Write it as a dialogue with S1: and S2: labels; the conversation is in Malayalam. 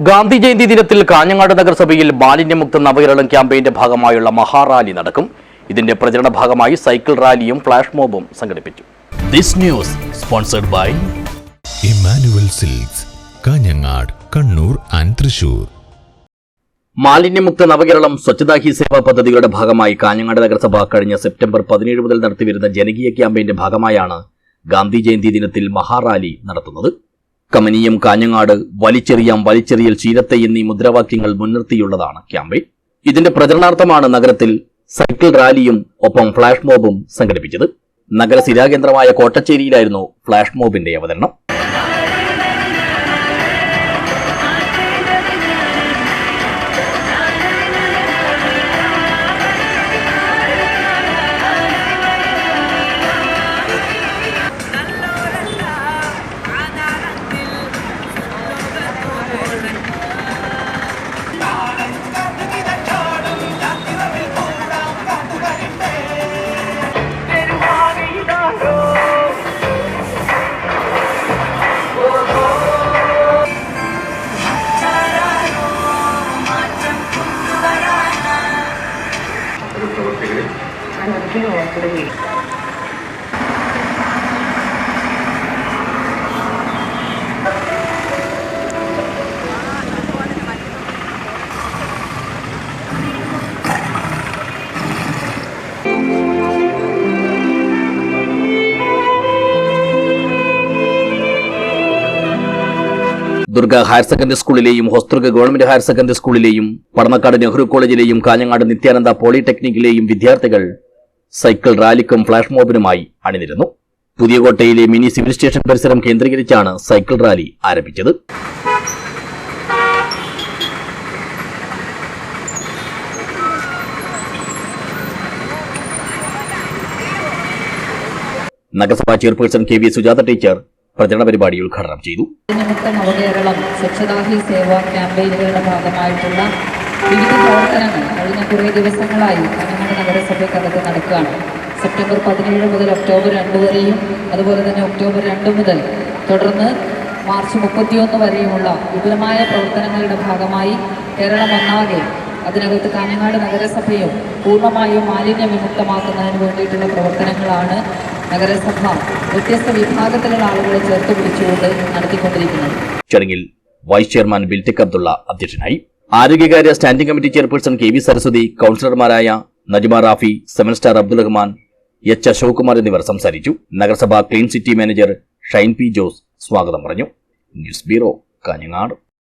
S1: ഗാന്ധി ജയന്തി ദിനത്തിൽ കാഞ്ഞങ്ങാട് നഗരസഭയിൽ മാലിന്യമുക്ത നവകേരളം ക്യാമ്പയിന്റെ ഭാഗമായുള്ള മഹാറാലി നടക്കും. ഇതിന്റെ പ്രചരണ ഭാഗമായി സൈക്കിൾ റാലിയും ഫ്ലാഷ് മോബും സംഘടിപ്പിച്ചു.
S2: This news sponsored by
S3: Emmanuel Silks, Kanhangad, Kannur and Thrissur.
S1: മാലിന്യമുക്ത നവകേരളം സ്വച്ഛതാ ഹി സേവ പദ്ധതികളുടെ ഭാഗമായി കാഞ്ഞങ്ങാട് നഗരസഭ കഴിഞ്ഞ സെപ്റ്റംബർ 17 മുതൽ നടത്തിവരുന്ന ജനകീയ ക്യാമ്പയിന്റെ ഭാഗമായാണ് ഗാന്ധി ജയന്തി ദിനത്തിൽ മഹാറാലി നടത്തുന്നത്. കമനീയം കാഞ്ഞങ്ങാട്, വലിച്ചെറിയൽ ചീരത്തെ എന്നീ മുദ്രാവാക്യങ്ങൾ മുൻനിർത്തിയുള്ളതാണ് ക്യാമ്പയിൻ. ഇതിന്റെ പ്രചരണാർത്ഥമാണ് നഗരത്തിൽ സൈക്കിൾ റാലിയും ഒപ്പം ഫ്ലാഷ് മോബും സംഘടിപ്പിച്ചത്. നഗര സ്ഥിരാകേന്ദ്രമായ കോട്ടച്ചേരിയിലായിരുന്നു ഫ്ലാഷ് മോബിന്റെ അവതരണം. ദുർഗ ഹയർ സെക്കൻഡറി സ്കൂളിലെയും ഹോസ്ദുർഗ ഗവൺമെന്റ് ഹയർ സെക്കൻഡറി സ്കൂളിലെയും പടന്നക്കാട് നെഹ്റു കോളേജിലെയും കാഞ്ഞങ്ങാട് നിത്യാനന്ദ പോളിടെക്നിക്കിലെയും വിദ്യാർത്ഥികൾ സൈക്കിൾ റാലിക്കും ഫ്ലാഷ് മോബിനുമായി അണിനിരന്നു. പുതിയകോട്ടയിലെ മിനി സിവിൽ സ്റ്റേഷൻ പരിസരം കേന്ദ്രീകരിച്ചാണ് സൈക്കിൾ റാലി ആരംഭിച്ചത്. നഗരസഭാ ചെയർപേഴ്സൺ KV സുജാത ടീച്ചർ പ്രചരണ പരിപാടി ഉദ്ഘാടനം ചെയ്തു.
S4: നവകേരളം സ്വച്ഛതാ ഹി സേവ ക്യാമ്പയിനുകളുടെ ഭാഗമായിട്ടുള്ള വിവിധ പ്രവർത്തനങ്ങൾ കഴിഞ്ഞ കുറേ ദിവസങ്ങളായി കാഞ്ഞങ്ങാട് നഗരസഭയ്ക്കകത്ത് നടക്കുകയാണ്. സെപ്റ്റംബർ 17 മുതൽ ഒക്ടോബർ 2 വരെയും അതുപോലെ തന്നെ ഒക്ടോബർ 2 മുതൽ തുടർന്ന് മാർച്ച് 31 വരെയുമുള്ള വിപുലമായ പ്രവർത്തനങ്ങളുടെ ഭാഗമായി കേരളം ഒന്നാകെ അതിനകത്ത് കാഞ്ഞങ്ങാട് നഗരസഭയും പൂർണ്ണമായും മാലിന്യ വിമുക്തമാക്കുന്നതിന് വേണ്ടിയിട്ടുള്ള പ്രവർത്തനങ്ങളാണ് നഗരസഭ വ്യത്യസ്ത വിഭാഗത്തിലുള്ള ആളുകളെ ചേർത്ത് പിടിച്ചുകൊണ്ട് നടത്തിക്കൊണ്ടിരിക്കുന്നത്.
S1: ചടങ്ങിൽ വൈസ് ചെയർമാൻ ബിൽറ്റിക് അബ്ദുള്ള അധ്യക്ഷനായി. ആരോഗ്യകാര്യ standing committee chairperson KV Saraswathi, കൌൺസിലർമാരായ നജ്മ റാഫി, 7 സ്റ്റാർ അബ്ദുൾ റഹ്മാൻ, H അശോക് കുമാർ എന്നിവർ സംസാരിച്ചു. നഗരസഭ clean city manager Shine P Jose സ്വാഗതം പറഞ്ഞു. News bureau, Kanhangad.